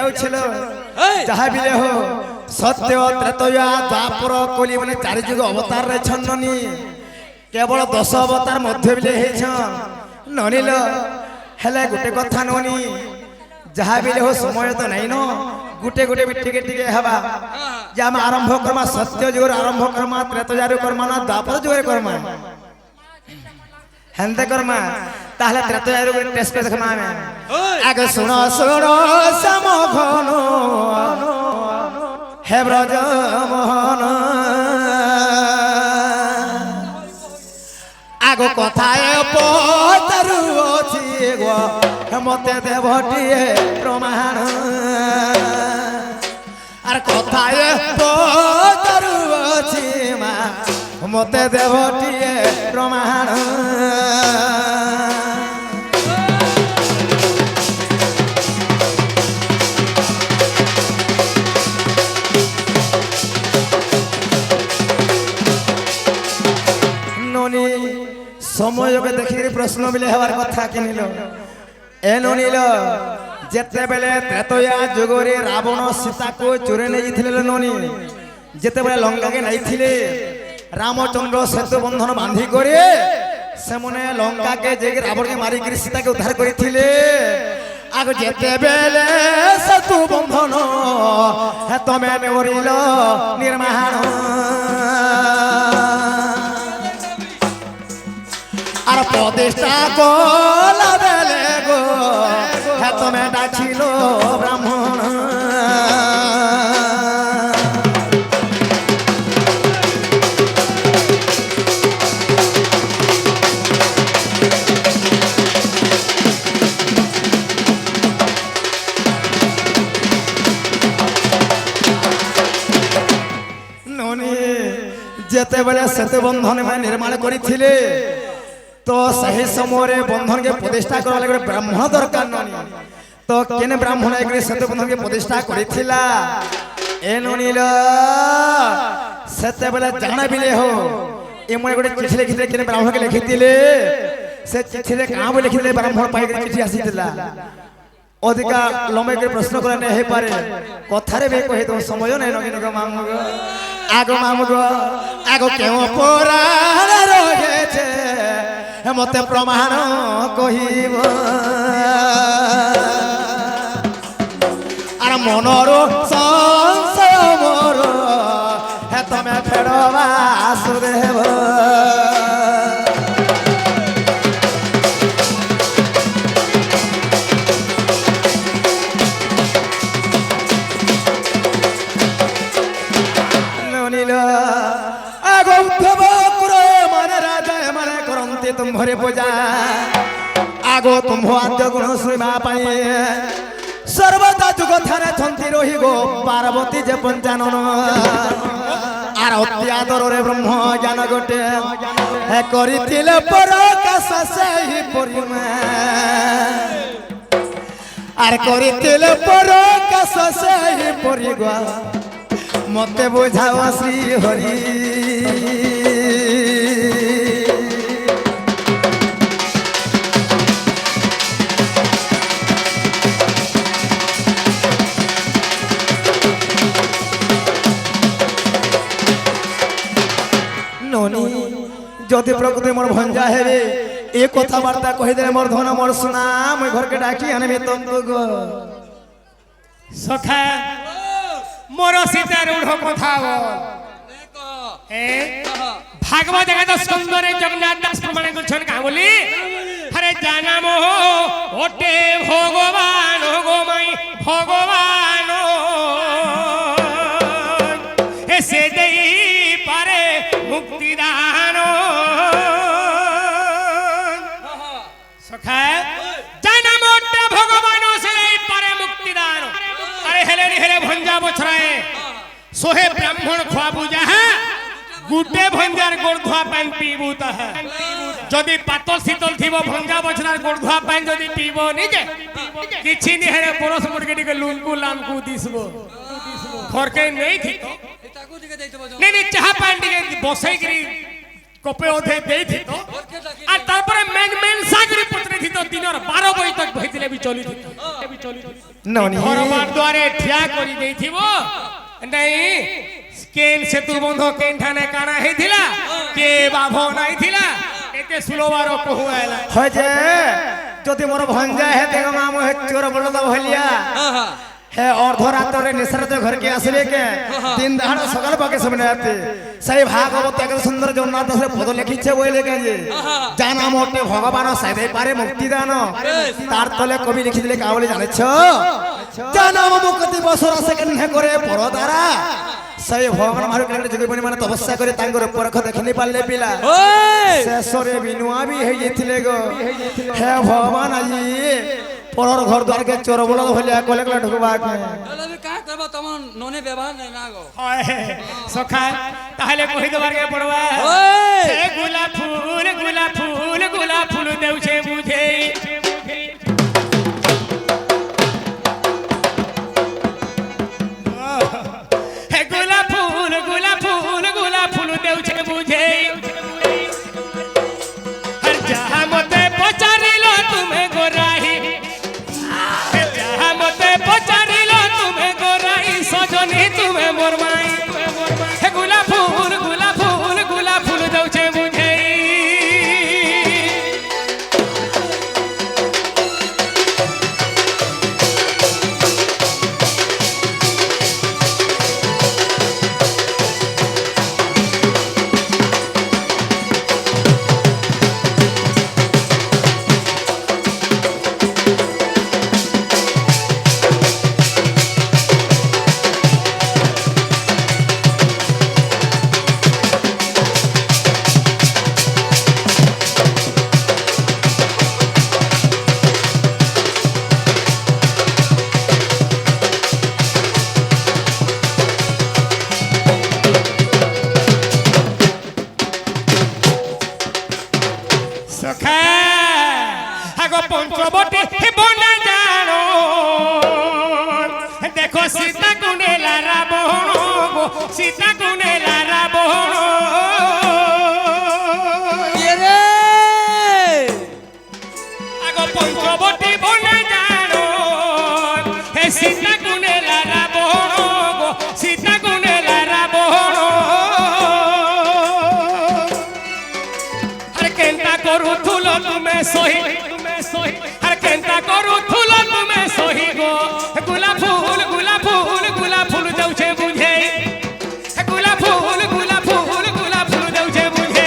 যাচ্ছিল যাহা বিলে হো সত্য ত্রেতয়া দ্বাপর কলি মানে চারি যুগ অবতার রয়েছেন ননি কেবল 10 অবতার মধ্যে বিলে হয়েছন ননিল হেলে গোটে কথা ননি যাহা বিলে হো সময় তো নাই ন গুটে গুটে টিকে টিকে হবা যে আমি আরম্ভ করমা সত্য যুগর আরম্ভ করমা ত্রেতয়ার করমা না দ্বাপর যুগের করমা হেনতে করমা তাহলে ত্রেতয়ার যুগের টেস্ট করে দেখমা আমি আগে শুনো শুনো সমঘন হে ব্রজ মোহন আগ কথায় পতারু অছি গো মতে দেবটিয়ে প্রমাণ আর কথায় পতারু অছি মা মতে দেবটিয়ে প্রমাণ সময়কে দেখি প্রশ্ন বিলে হওয়ার কথা কিনিল এনো নিল যেতেবেলে ত্রেতয়া যুগরে রাবণ সীতাকে চোরে নেইছিলে ননি যেতেবেলে লঙ্কাকে নেইছিলে রামচন্দ্র সেতু বন্ধন বাঁধি করে সেমনে লঙ্কাকে যে রাবণকে মারিকি সীতাকে উদ্ধার করেছিলে আগ যেতেবেলে সেতু বন্ধন তমে মরিল নির্মাণ আর প্রতিষ্ঠা কলা বেলে গো তুমি ডাকিল ব্রাহ্মণ ননি যেতেবেলে সেতু বন্ধন নির্মাণ করেছিলে তো সেই সময় বন্ধনকে প্রতিষ্ঠা করা লাগে ব্রাহ্মণ দরকার ননি তো কেন ব্রাহ্মণ এগুলি সেতু বন্ধনকে প্রতিষ্ঠা করেছিলা এ ননিল সেতেবেলে জানাবিলে হো এমন গোটে চিঠি লিখিলে কেন ব্রাহ্মণকে লিখিলে সে চিঠিরে কাঁ বলে লিখিলে ব্রাহ্মণ পাইকি চিঠি আসিছিলা অধিকা লম্বাই করে প্রশ্ন করে নেই হইপারে কথারে বে কহে তো সময় নেই নগিন মামুগ আগ মামুগ আগ কেউ পরাণ রয়েছে মতে প্রমাণ কহিব আর মনর সংশয় মোর হে তুমি ফের বাসুদেব ননিল আগ উদ্ধব মানে রাজা মানে করন্তে तुम्हारे पूजा आगो तुम आद्य गुण श्रीमा पाए सर्वदा जुग थारे छंती रही गो पार्वती जे पंचानन आर अत्यादर रे ब्रह्म ज्ञान गोटे हे करिथिले परकाश सेहि परिमा आर करिथिले परकाश सेहि परिगा मते बुझाओ श्री हरि যদি প্রকৃতি মোর ভঞ্জা হেবে এ কথাবার্তা কহি দেলে মোর ধন মোর সোনা মই ঘরকে ডাকি আনবি তন্তু গো সখা মোর সীতা রূঢ় কথা বল হে ভাগবত জগত সুন্দরে জগন্নাথ দাস প্রমাণ করছেন কা বলি আরে জানা মোহ ওটে ভগবান গোমাই ভগবান হে সে দেই পারে মুক্তি দান সখা জানা মোটে ভগবান সে দেই পারে মুক্তি দান আরে হেলে হেলে ভঞ্জা বছরায় সোহে ব্রাহ্মণ খোয়া বুঝা গুটে ভঞ্জার গোড় ধোয়া পানি পিবু তাহা যদি পাতল শীতল থিব ভঞ্জা বছরার গোড় ধোয়া পানি যদি পিব নিজে কিছু নি হেরে পরশ মুরগি টিকে লুনকু লামকু দিসব ঘরকে নেই থিত নেই নেই চাহা পানি টিকে বসাই গরি কপে ওধে দেই থিত আর তারপরে মেন মেন সাগরি পত্রে থিত দিনর 12 বই তক ভইতিলে বি চলি থিত ননি ঘরবার দ্বারে ঠিয়া করি দেইথিব নাই কেন সেতু বন্ধ কেন ঠানে কানা হেইথিলা কে বাভ নাইথিলা এতে সুলবার কহু আইলা হয় যে যদি মোর ভঞ্জা হে দেখ মাম হে চোর বলদ ভলিয়া হে অর্ধরাত্রে নিঃশ্রাতে ঘরকে আসলে কে তিন দাঁড় সকাল পাকে সামনে আতে সেই ভাগবত এক সুন্দর জগন্নাথ দাসের পদ লিখিছে বইলে কে যে জানা মোটে ভগবান সাইদে পারে মুক্তি দান তার তলে কবি লিখি দিলে কা বলে জানেছ জানা মুক্তি বছর সেকেন্ড হে করে পরদারা সেই ভগবান মারু কেনে যোগী বনি মানে তপস্যা করে তাঙ্গর পরখ দেখনি পারলে পিলা শেষরে বিনুয়া বি হই যেতিলে গো হে ভগবান আজি পরর ঘর দ্বারকে চোর বলদ হলিয়া কলেকলা ঢুকবা কে তাহলে কা করব তমন ননে ব্যবহার নাই না গো হয় সখা তাহলে কহি দেবার কে পড়বা সে গোলাপ ফুল গোলাপ ফুল গোলাপ ফুল দেউছে বুঝে হে গোলাপ ফুল গোলাপ ফুল গোলাপ ফুল দেউছে বুঝে হর যাহা মতে পচারিল তুমি গোরাহি যাহা মতে পচারিল তুমি গোরাহি সজনী তুমি মোর মাই হে গোলাপ ফুল গোলাপ ফুল গোলাপ ফুল দেউছে বুঝে সখা আগো পঞ্চবটী বনে জানো দেখো সীতা গুনেলা রাবণ গো সীতা গুনেলা রাবণ রে আগো পঞ্চবটী বনে জানো হে সীতা গুনেলা রাবণ গো সীতা গুনেলা রাবণ আরে কেনতা করু থুলো তুমি সহি আর কেনতা করু থুলো তুমি সহি গো গোলাপ ফুল গোলাপ ফুল গোলাপ ফুল দেউছে বুঝে গোলাপ ফুল গোলাপ ফুল গোলাপ ফুল দেউছে বুঝে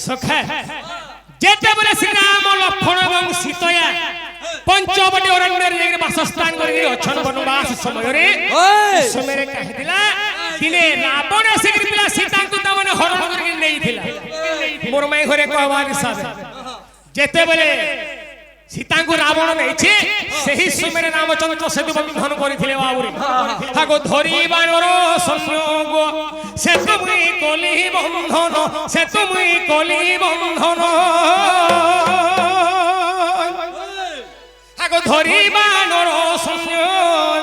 সখা যেতে বলে শ্রীরাম লক্ষ্মণ এবং সীতয়া পঞ্চবটী অরণ্যের নিয়ে বাসস্থান করে অছন বনবাস সমୟରେ সমୟରେ কাহিলা দিনে রাবণ আসিকিলা সীতাଙ୍କୁ তাମାନେ হরণ କରି ନେଇଥିଲା মোর মাই ঘরে কহবার হিসাবে যেতে বলে সীতাଙ୍କୁ রাবণ নেইছে ସେହି ସମୟରେ ରାମଚନ୍ଦ୍ର ସେତୁ ବନ୍ଧନ କରିଥିଲେ ବାବୁରେ ତାକୁ ଧରିବାର ସଂଯୋଗ ସେତୁ ମୁଇ କଲି ବନ୍ଧନ ସେତୁ ମୁଇ କଲି ବନ୍ଧନ তাକୁ ধরিবার সংযোগ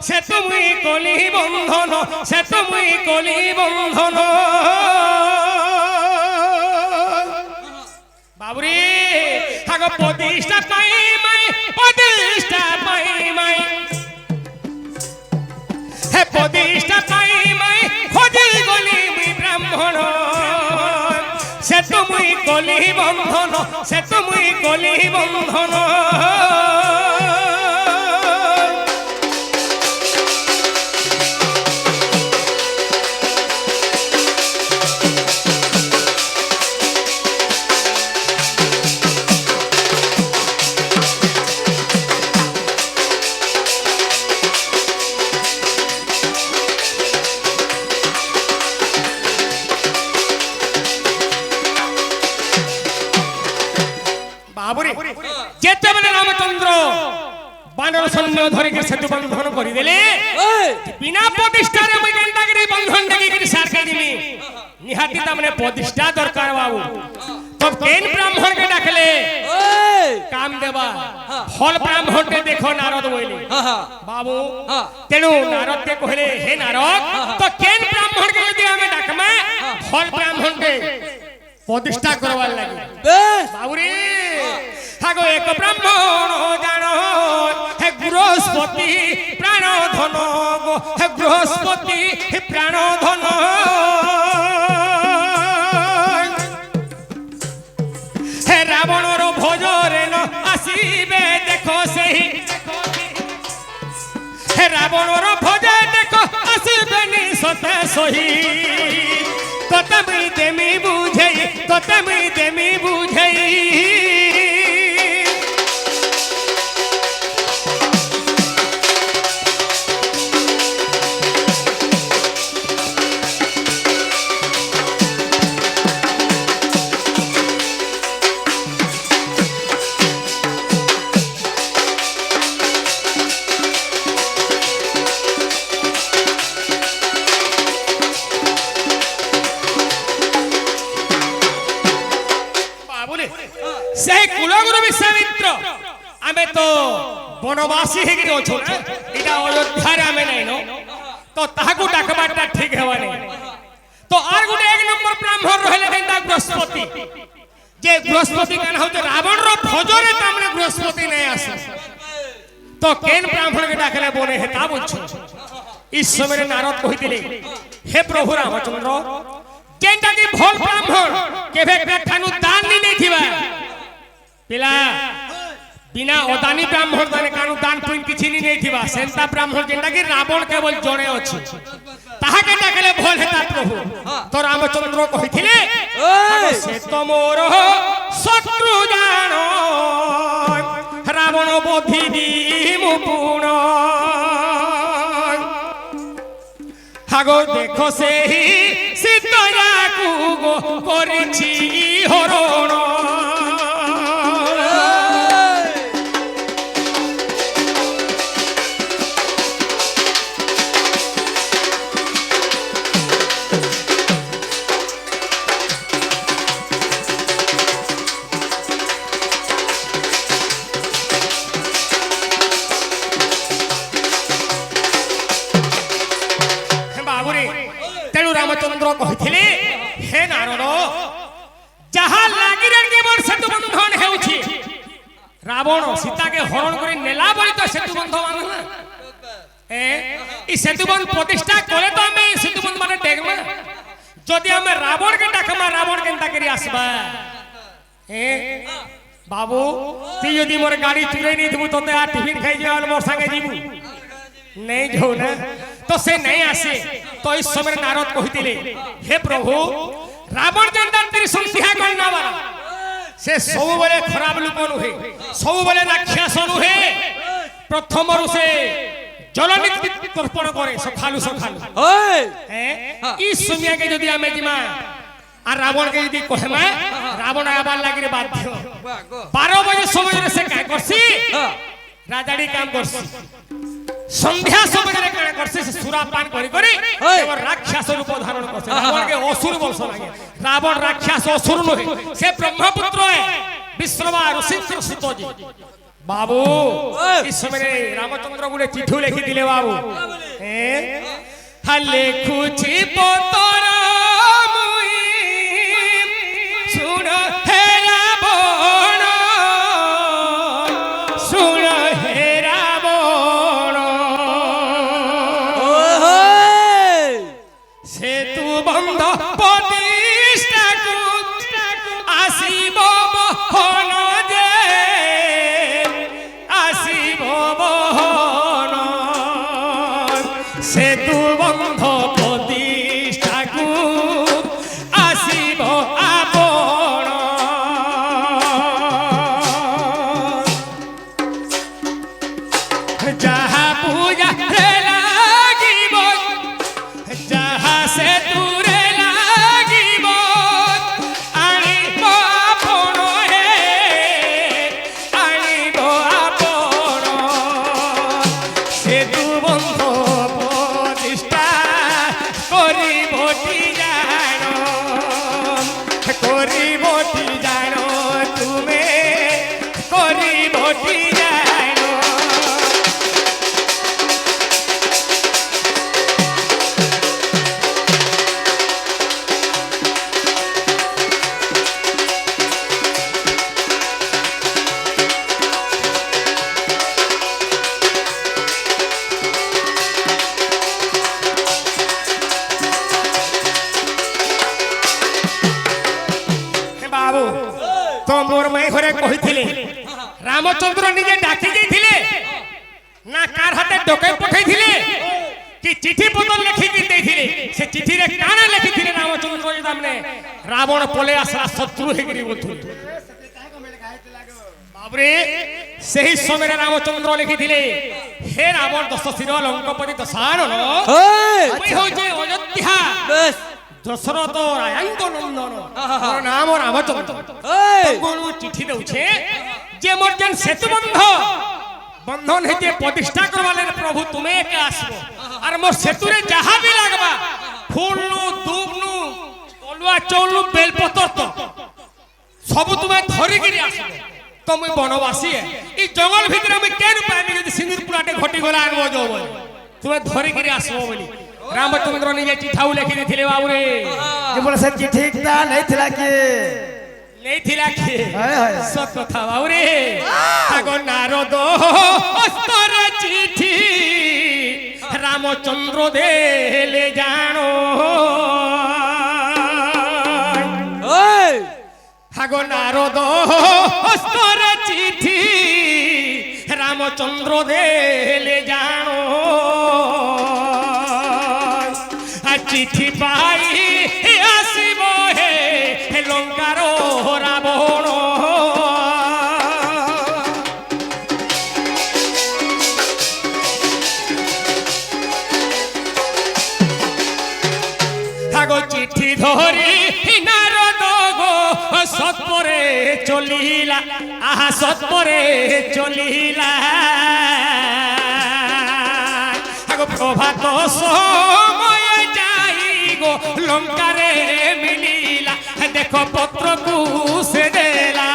সেতু মুই কলি বন্ধন সেতু মুই কলি বন্ধন বাবুরে আগ প্রতিষ্ঠা পাই মাই প্রতিষ্ঠা পাই মাই হে প্রতিষ্ঠা পাই মাই খোঁজি গলি মুই ব্রাহ্মণ সে তুমি কলি বন্ধন সে তুমি কলি বন্ধন বাবুরে যেতেবেলে রামচন্দ্র বানর সৈন্য ধরে সেতু বন্ধন করিদেলে ওই বিনা প্রতিষ্ঠারে মুই কেনটাকে বন্ধন ডেকে সারকে দিমি নিহাতি তামনে প্রতিষ্ঠা দরকার বাবু তো কেন ব্রাহ্মণ কে ডাকলে ওই কাম দেবা ফল ব্রাহ্মণকে দেখো নারদ বইলে হ্যাঁ হ্যাঁ বাবু হ্যাঁ। তেণু নারদ কে কহিলে হে নারদ তো কেন ব্রাহ্মণ কে যদি আমি ডাকমা ফল ব্রাহ্মণ কে প্রতিষ্ঠা করবার লাগি বেশ বাবুরে হাগো এক ব্রাহ্মণ জানো হে বৃহস্পতি প্রাণ ধন গো হে বৃহস্পতি হে প্রাণ ধন হে রাবণর ভোজরে ন আসিবে দেখো সেই হে রাবণর ভোজে দেখো আসিবে নি সতে সহি তোতমি দেমি বুঝাই তোতমি দেমি বুঝাই সেই কুলগুরু বিশ্বামিত্র আমি তো বনবাসী হয়ে অছু না এটা অযোধ্যারে আমি নাই ন তো তাহাকু ডাকবারটা ঠিক হওয়া নেই তো আর গোটে এক নম্বর ব্রাহ্মণ রহিলে যেটা বৃহস্পতি যে বৃহস্পতি কেন হচ্ছে রাবণর ভোজরে তামনে বৃহস্পতি নাই আসে তো কেন ব্রাহ্মণকে ডাকলে বনে হে তা বুঝছো এই সময় নারদ কহিলে হে প্রভু রামচন্দ্র যেটা কি ভোল ব্রাহ্মণ কেবে ঠানু দান নি নেই থিবা পিলা বিনা অদানি ব্রাহ্মণ দানে কানু দান পুইন কিছু নি নেই থিবা সেন্তা ব্রাহ্মণ যেটা কি রাবণ কেবল জনে আছে তাহাকে ডাকলে ভোল হেতা প্রভু তো রামচন্দ্র কহিলে ওই সে তো মোর শত্রু জানো রাবণ বধি দিমু পুণ হাগো দেখো সেই সীতায়াকু গো করেছি হরণ তেণু রামচন্দ্র কহিলে হে নারদ যাহা লাগিরে কেবল সেতু বন্ধন হেউছি রাবণ সীতাকে হরণ করে নেলা বলি তো সেতু বন্ধ মানে না এই সেতু বন্ধ প্রতিষ্ঠা করে তো আমি সেতু বন্ধ মানে দেখব যদি আমি রাবণকে ডাকমা রাবণ কেনতা করি আসবা বাবু তুই যদি মোর গাড়ি চুরাই নিয়ে দেবু তোতে আর টিফিন খাই যাওয়ার মোর সঙ্গে যাবু नहीं जो ना तो से नहीं आसे तो इस समय नारद कहितिले हे प्रभु रावण जंदर त्रिशंसिहा करना वाला से सब बेले खराब लोक नुहे सब बेले राक्षस नुहे प्रथम रु से जलनीति तर्पण करे सखालु सखालु ওই ई समय के यदि आमे जिमा আর রাবণ কে যদি কহেমা রাবণ আবার লাগিরে বাধ্য বাহ গো 12 बजे समय रे से काय करसी হ্যাঁ রাজাড়ি কাম করছি সন্ধ্যা সময়ে কানে করছে সুরা পান করি করি ওই। এবার রাক্ষস রূপ ধারণ করছে রাবণকে অসুর বংশ লাগে রাবণ রাক্ষস অসুর নহে সে ব্রহ্মপুত্র বিশ্ববা ঋষিঙ্কর সুতজি বাবু ওই। এই সময়ে রামচন্দ্র গুলে চিঠি লিখি দিলে বাবু হালে খুচি পতর মুই শুন হে রাবণ শুন হে রাবণ ওই সেতু বন্ধ প্রতিষ্ঠা আসিব বহন যে আসিব বহন সেতু বন্ধ প্রতিষ্ঠা করিবটি জানো তুমি করিবটি জানো বাবু তো মোর মাই ঘরে কইଥିଲେ রামচন্দ্র নিজে ডাকি যাইଥିଲେ না কার হাতে ডকাই পঠাইଥିଲେ কি চিঠি পত্র লিখিকি দেইছিলে সে চিঠিরে কানা লিখিছিলে রামচন্দ্র সামনে রাবণ পলে আসা শত্রু হেগিরি বলথুল বাবরে সেই সময় রামচন্দ্র লিখিছিলে হে রাবণ দশ শির লঙ্কাপতি দশানন ওই ওই হইছে অযোধ্যা বেশ দশরথ রায়াঙ্ক নন্দন মোর নাম রামচন্দ্র ওই গুরু চিঠি দউছে যে মোর যেন সেতু বন্ধন হেতে প্রতিষ্ঠা করবালে প্রভু তুমি একে আসবো আর মোর সেতুরে যাহা বি লাগবা ফুল নু দুব নু অলুয়া চৌলু বেলপতর তো সবু তুমি ধরি গিরি আসবো তো মুই বনবাসী এই জঙ্গল ভিতরে আমি কেন পাইনি যদি সিন্দুর পুরাটে ঘটি গলা আনবো যাবো তুমি ধরি গিরি আসবো বলি রামচন্দ্র নিজে চিঠাও লিখি দিଥିଲେ বাবুরে যে বলে সে চিঠিটা নেই থিলা কি নেই থিলা কি হায় হায় সত কথা বাবুরে আগো নারদ অস্তর চিঠি রামচন্দ্র দেলে জানো ওই আগো নারদ অস্তর চিঠি রামচন্দ্র দেলে জানো চিঠি পাই আসিব হে লঙ্কার রাবণ আগো চিঠি ধরি নারদ গো সৎপরে চলিলা আহা সৎপরে চলিলা আগো প্রভাত সময় গো লঙ্কারে মিলিলা দেখো পত্রকু সে দেলা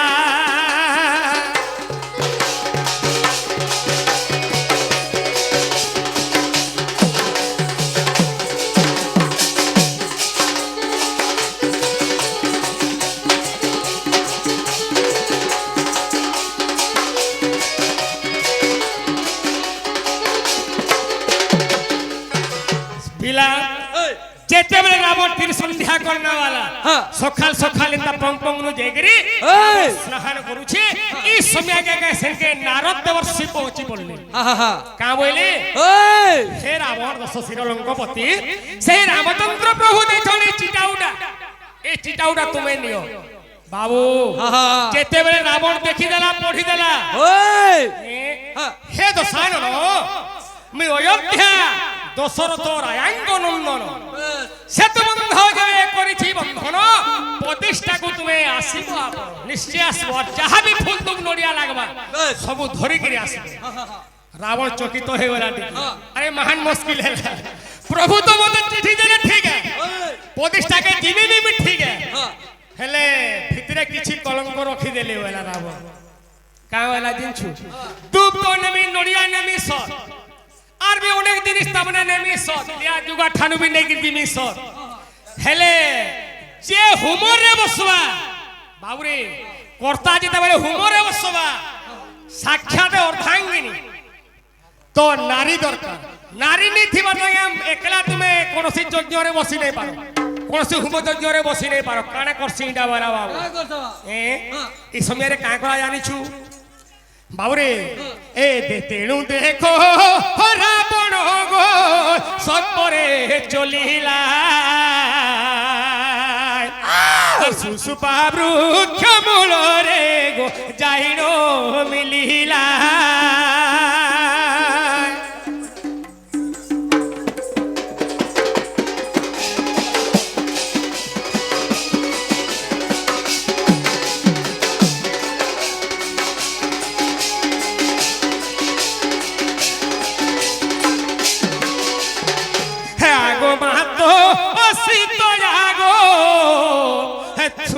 পিলা যেতেবেলে রাবণ তীর সন্ধ্যা করনা वाला সকাল সকাল ইতা পং নু জেগরি স্নান করুছে এই সময় কে সেনকে নারদ দেবর্ষি পৌঁছি পড়লে কা বইলে ওই হে রাবণ দশ শির লঙ্কাপতি সেই রামচন্দ্র প্রভু দেছনি চিটাউডা এই চিটাউডা তুমি নিও বাবু যেতেবেলে রাবণ দেখি দেলা পড়ি দেলা ওই হে দশানন আমি অযোধ্যা দশরথ রায়াঙ্ক নন্দন সেতু বন্ধ যাবে করেছি বন্ধন প্রতিষ্ঠাকু তুমি আসিব নিশ্চয় আসব যাহা বি ফুল তুম নড়িয়া লাগবা সবু ধরি করে আসবে রাবণ চকিত হয়ে গলা আরে মহান মুশকিল হেলা প্রভু তো মতে চিঠি দেলে ঠিক है প্রতিষ্ঠাকে জিমি বি ঠিক है হেলে ভিতরে কিছু কলঙ্ক রখি দেলে ওলা রাবণ কা ওলা জিনছু দুব তো নেমি নড়িয়া নেমি সর আর বি অনেক জিনিস তামনে নেমি সর লিয়া যুগা ঠানু বি নেকি দিমি সর হেলে যে হুমরে বসবা বাবুরে কর্তা যেতেবেলে হুমরে বসবা সাক্ষাৎ অর্ধাঙ্গিনী তো নারী দরকার নারী নি থিবা একলা তুমি কোনসি যজ্ঞরে বসি নাই পারো কোনসি হুম যজ্ঞরে বসি নাই পারো কানে করছি ইডা বালা বাবু এই সমୟରେ কাঁ করা জানিছু বাবুরে এ তেণু দেখো রাবণ গো সৎপরে চলিলা সুসুপা বৃক্ষ মূলরে গো যাইন মিলিলা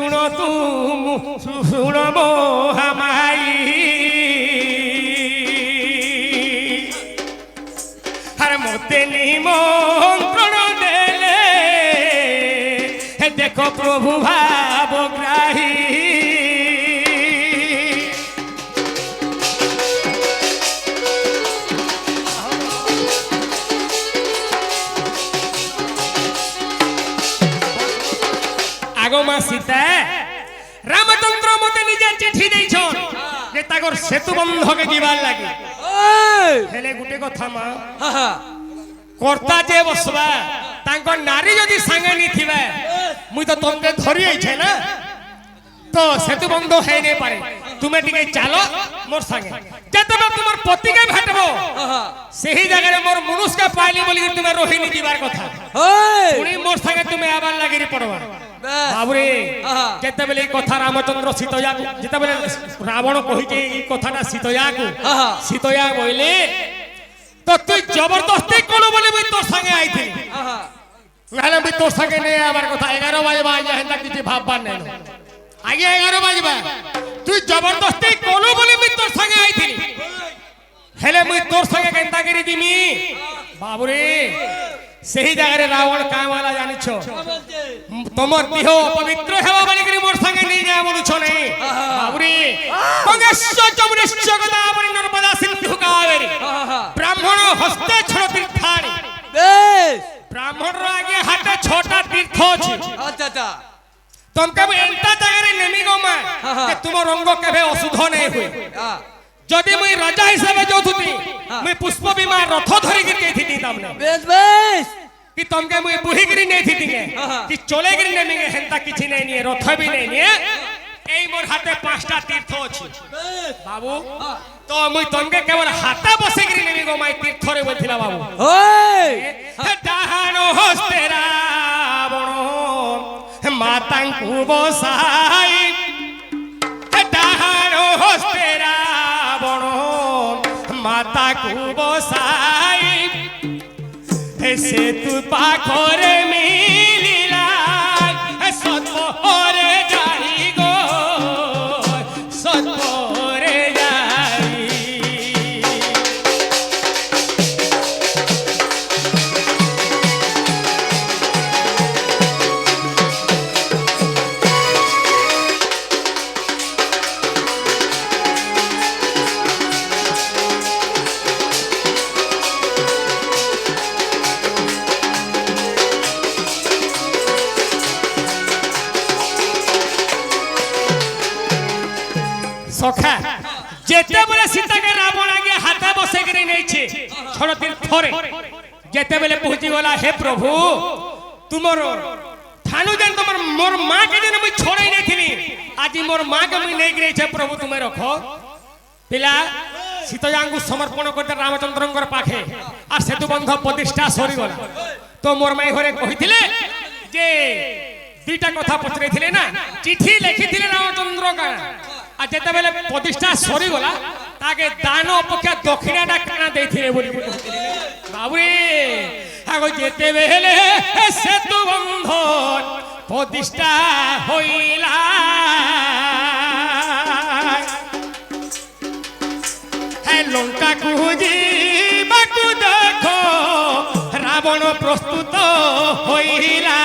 শুনো শুনো মহামাই আরে মতে নিমন্ত্রণ দেলে দেখো প্রভু ভাবগ্রাহী আগমা সীতা রামচন্দ্র মতে নিজে চিঠি ଦେଇଛন যে তাগর সেতু বন্ধকে ଯିବାର লাগি ওই হেলে গুটে কথা মা হা হা কর্তা যে বসবা তাঙ্ক নারী যদি সাঙ্গে নিথিবে মুই তো তোমকে ধরি আইছে না তো সেতু বন্ধ হই নাই পারে তুমি টিকে চালো মোর সাঙ্গে যেতবে তোমার পতিকে ভেটবো হা সেই জায়গায় মোর মনুষ্যকে পাইলি বলি তুমি রহিনী দিবার কথা ওই পুনি মোর সাঙ্গে তুমি আবার লাগিরি পড়বা বাবুরে আহা। যেতেবেলে এই কথা রামচন্দ্র সীতয়াকু যেতেবেলে রাবণ কহিছে এই কথাটা সীতয়াকু আহা। সীতয়া বইলে তো তুই জবরদস্তি করু বলে মুই তোর সঙ্গে আইছিলি আহা নাহলে মুই তোর সঙ্গে নেই আমার কথা 11 বাজবা আজ হেন্তা কিছু ভাববার নাই আগে 11 বাজবা তুই জবরদস্তি করু বলে মুই তোর সঙ্গে আইছিলি হেলে মুই তোর সঙ্গে কেনতা করি দিমি বাবুরে সেই জায়গায় রাবণ কামালা জানিছ তোমার দেহ পবিত্র হেবা বলিকি মোর সঙ্গে নিয়ে যা বলুছ নাই বাবুরে গঙ্গেশ্ব যমুনেশ্ব গোদাবরী নর্মদা সিন্ধু কাবেরী ব্রাহ্মণ হস্তে ছোট তীর্থানি বেশ ব্রাহ্মণর আগে হাতে ছোটা তীর্থ আছে আচ্ছা আচ্ছা তোমাকে এন্তা জায়গায় নেমি গমা যে তোমার রঙ্গ কেবে অশুদ্ধ নাই হুই হ্যাঁ যদি মুই রাজা হিসাবে যাউথুতি মুই পুষ্প বিমান রথ ধরিকি যাইথিতি তামনে বেশ বেশ कि तुमके मुई बुहीगिरी नहीं थी तिगे हाँ। कि चलेगिरी नहीं मिगे हेंता किछि नहीं निए रथ भी नहीं निए এই মোর হাতে 5টা তীর্থ আছে বাবু তো মুই তুমকে কেবল হাতে বসেগিরি নেমি গো মাই তীর্থরে বলছিলা বাবু ওই ডাহানো হস্তে রাবণ মাতাঙ্কু বসাই ডাহানো হস্তে রাবণ মাতাকু বসাই সেতু পাখরে মিলিলা সতরে যাই গো সতরে যাই সখা যেতেবেলে সীতাকে রাবণ আগে হাতে বসে করে নেইছে ছোট তীর্থরে যেতেবেলে পৌঁছি গলা হে প্রভু তোমার থানু যেন তোমার মোর মাকে যেন মুই ছড়াই নেইছিলি আজি মোর মাকে মুই নেই গেছে প্রভু তুমি রখো পিলা সীতাঙ্গু সমর্পণ করতে রামচন্দ্রঙ্কর পাখে আর সেতু বন্ধ প্রতিষ্ঠা সরি গলা তো মোর মাই ঘরে কহিছিলে যে দুইটা কথা পচরাইছিলে না চিঠি লিখিছিলে রামচন্দ্র কানা আর যেতেবেলে প্রতিষ্ঠা সরি গলা তাকে দান অপেক্ষা দক্ষিণাটা কানা দেইছিলে বলি বাবুরে আগো যেতেবেলে সেতু বন্ধ প্রতিষ্ঠা হইলা হে লঙ্কা কুজি বাকু দেখো রাবণ প্রস্তুত হইলা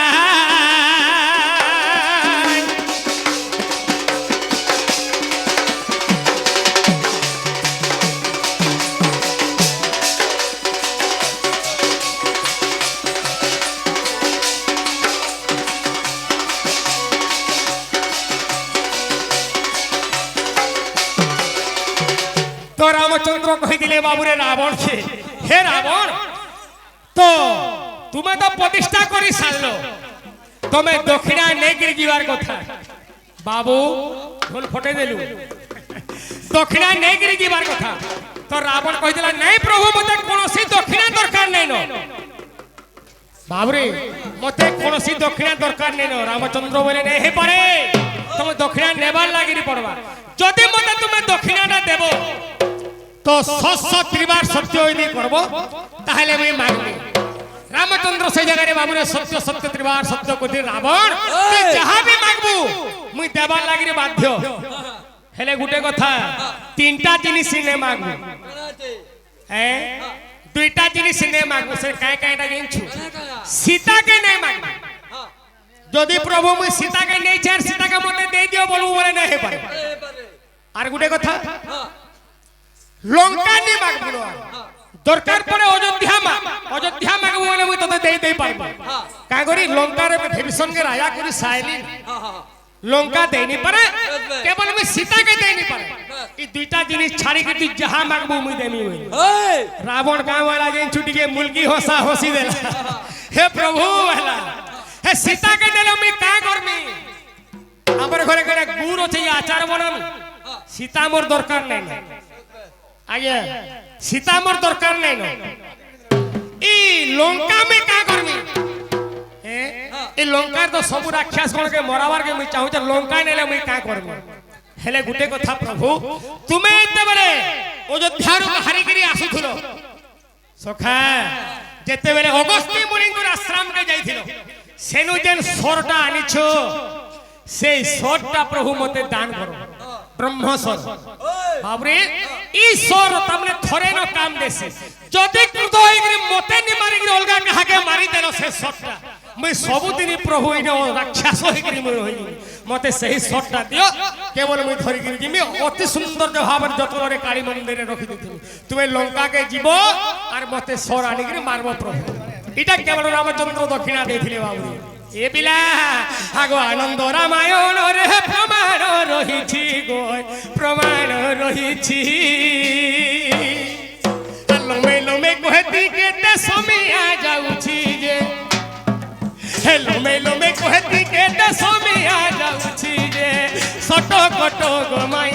তো রামচন্দ্র কহিদিলে বাবুরে রাবণ হে রাবণ তো তুমি তো প্রতিষ্ঠা করি সারলো তুমি দক্ষিণা নেইকি যাবার কথা বাবু ঢোল ফটে দেলু দক্ষিণা নেইকি যাবার কথা তো রাবণ কহিদিলা নাই প্রভু মতে কোনসি দক্ষিণা দরকার নাই ন বাবুরে মতে কোনসি দক্ষিণা দরকার নাই ন রামচন্দ্র বলে নাই হে পারে তুমি দক্ষিণা নেবার লাগিরি পড়বা যদি মতে তুমি দক্ষিণাটা দেব তো শস্য ত্রিবার সত্য যদি করব তাহলে আমি মাগবি রামচন্দ্র সেই জায়গায় বাবুরে সত্য সত্য ত্রিবার সত্য করি রাবণ তুই যাহা বি মাগবু দেবার লাগি বাধ্য হেলে গুটে কথা তিনটা জিনিস নে মাগবো হ্যাঁ দুইটা জিনিস নে মাগবো সে কায় কায়টা জানছু সীতাকে নে মাগবো যদি প্রভু মুই সীতাকে নেইছি আর সীতাকে মতে দেই দিও বলবো বলে না হে পারে আর গুটে কথা লঙ্কা নি মাগবো দরকার পড়ে অযোধ্যা মাগবো বলে মুই তোতে দেই পারবো কায় করি লঙ্কার বিভীষণকে রাজা করি সাইলি লঙ্কা দেইনি পারে কেবল মুই সীতাকে দেইনি পারে এই দুইটা জিনিস ছাড়ি কি তুই যাহা মাগবো মুই দেমি হই রাবণ গাঁও वाला যেন ছুটিকে মুলকি হসা হসি দেলা হে প্রভু হেলা হে সীতাকে দেলে মুই কা করমি আমার ঘরে ঘরে গুড় আছে আচার বনাম সীতা মোর দরকার নাই না আগে সীতা মোর দরকার নাই না এই লঙ্কা মে কা করমি এই লঙ্কার তো সবু রাক্ষস গণকে মরাবার কে মুই চাহু যে লঙ্কা নেলে মুই কা করবো হেলে গুটে কথা প্রভু তুমি এতেবেলে অযোধ্যার হারি করি আসুছিল সখা যেতেবেলে অগস্ত্যি মুনিঙ্গুর আশ্রম কে যাইছিল সেনু যেন সরটা আনিছ সেই সরটা প্রভু মতে দান করো ব্রহ্মসর বাবরে ঈশ্বর তামনে থরে ন কাম দেছে যদি ক্রুদ্ধ হইগরি মতে নি মারিগরি অলগা কাহাকে মারি দেল সে সরটা মই সবুদিন প্রভু ইনে রাক্ষস হইগরি মই হই মতে সেই সরটা দিও কেবল মই ধরি গরি জিমি অতি সুন্দর ভাবে যতরে কালী মন্দিরে রাখি দিছিল তুমি লঙ্কাকে জীব আর মতে সর আনিগরি মারবো প্রভু এটা কেবল রামচন্দ্র দক্ষিণা দেইছিলে বাবু এ বিলা আগো আনন্দ রামায়ণ রে প্রমাণ রহিছি গো প্রমাণ রহিছি লমে লমে কহতি কেতে সমিয়া যাউছি যে হে লমে লমে কহতি কেতে সমিয়া যাউছি যে সট কট গো মাই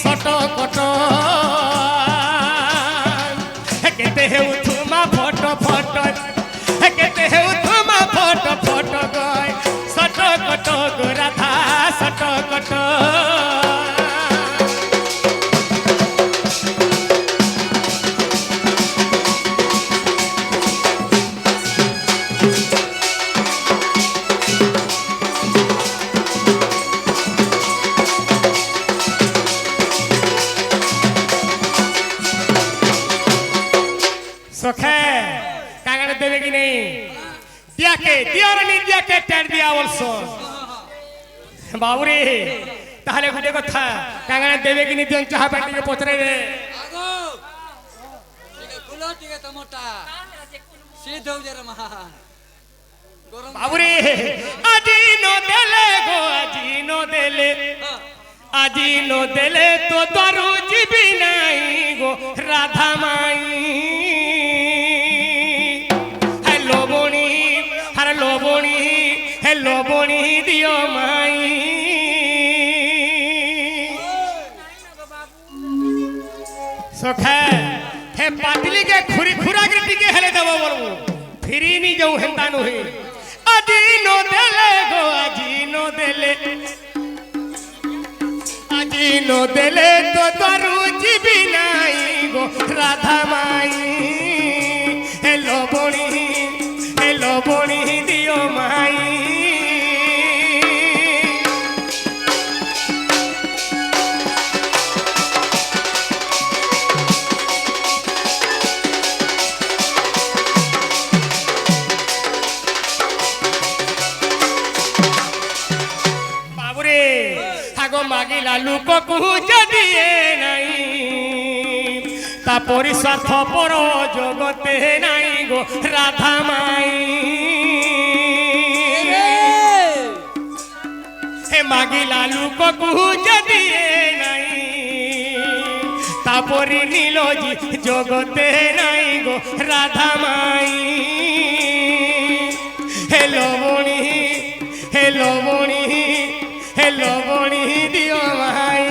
সট কট হে কেতে হেউ তুমা ফট ফট হে কেতে হেউ তুমা ফট ফট গয় সট কট গো রাধা সট কট সখে কাগানে দেবে কি নেই দিয়াকে দিয়ার নি দিয়াকে টের দিয়া বলছো বাবুরে তাহলে গুটে কথা কাগানে দেবে কি নি দিন চাহা পাটিকে পছরে রে আগো ঠিক খুলো ঠিক টমোটা সিদ্ধ হয়ে রে মহা গরম বাবুরে আজি নো দেলে গো আজি নো দেলে আজি নো দেলে তো দরু জিবি নাই গো রাধা মাই হে লবণী দিও মাই সখা হে পাতলি কে খুরি খুরাগরি টিকে হেলে দেব বলবো ফিরি নি যাও হেন্তা নহি আজি নো দেলে গো আজি নো দেলে আজি নো দেলে তো দরু জিবি নাই গো রাধা মাই হে লবণী দিও মাই বাবুরে আগো মাগিলা লোককু যদিয়ে নাই তা পরিস্বার্থ পর জগতে নাই গো রাধা মাই হে মাগিলা লোককু যদিয়ে নাই তাপরি নীলজি জগতে নাই গো রাধা মাই হে লবণী দিও মাই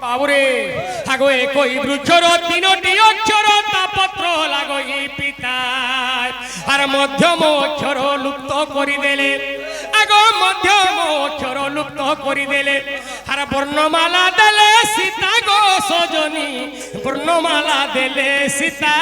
বাবুরে থাকো একই বৃক্ষর তিনটি অক্ষর তা পত্র মধ্যম অক্ষর লুপ্ত করিদেলে আগ মধ্যম অক্ষর লুপ্ত করিদেলে আর বর্ণমালা দেলে সীতা গো সজনী বর্ণমালা দেলে সীতা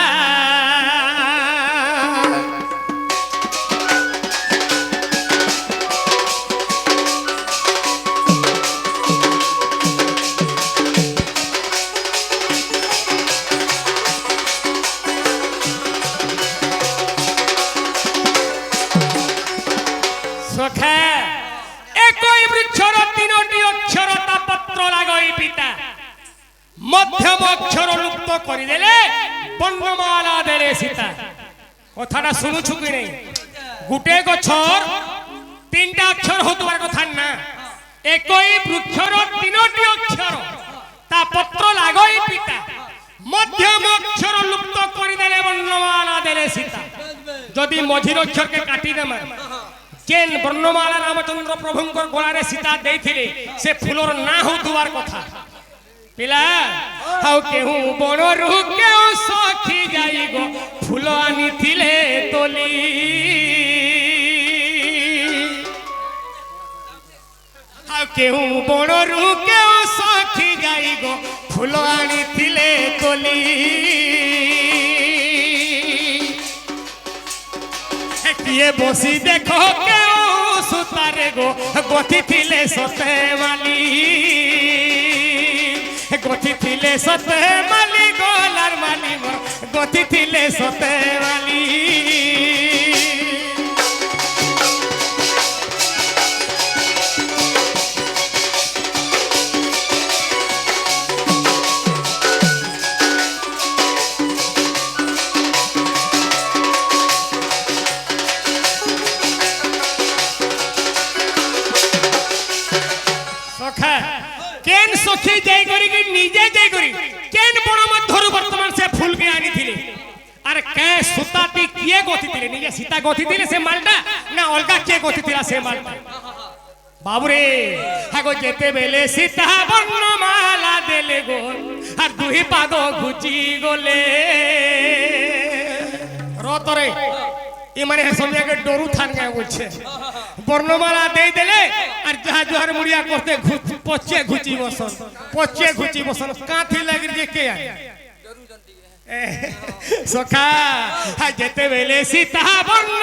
সখা একই বৃক্ষর তিনটি অক্ষর তা পত্র লাগই পিতা মধ্যম অক্ষর লুপ্ত করিদেলে বর্ণমালা দেলে সীতা কথাটা শুনুছু কি নাই গুটে গছর তিনটা অক্ষর হতুবার কথা না একই বৃক্ষর তিনটি অক্ষর তা পত্র লাগই পিতা মধ্যম অক্ষর লুপ্ত করিদেলে বর্ণমালা দেলে সীতা যদি মঝির অক্ষরকে কাটি দেমা কেন বর্ণমালা রামচন্দ্র প্রভুঙ্কর গলারে সীতা দেইଥିଲେ সে ফুলর না হউতুবার কথা পিলা হাউ কেহু বনরু কেউ সখী যাই গো ফুল আনিଥିଲେ তলি হাউ কেহু বনরু কেউ সখী যাই গো ফুল আনিଥିଲେ তলি কিয়ে বসি দেখো কেউ সুতারে গো গতি থিলে সতে মালি গতি থিলে সতে মালি গলার মালি গতি থিলে সতে মালি কেন সখী যাই করি কি নিজে যাই করি কেন বড় মধ্যরু বর্তমান সে ফুল কে আনিଥିଲେ আর কে সুতাটি কিয়ে গতিଥିଲେ নিজে সীতা গতিଥିଲେ সে মালটা না অলগা কে গতিଥିଲା সে মালটা বাবুরে আগো যেতে বেলে সীতা বর্ণমালা দেলে গো আর দুই পাদ ঘুচি গলে রতরে মানে সময় ডরু থান গায়ে বলছে বর্ণমালা দেই দেলে আর যাহা জোহার মুড়িয়া করতে পচে ঘুচি বসন কাঁথি লাগি যে কে সখা যেতে বেলে সীতা বর্ণ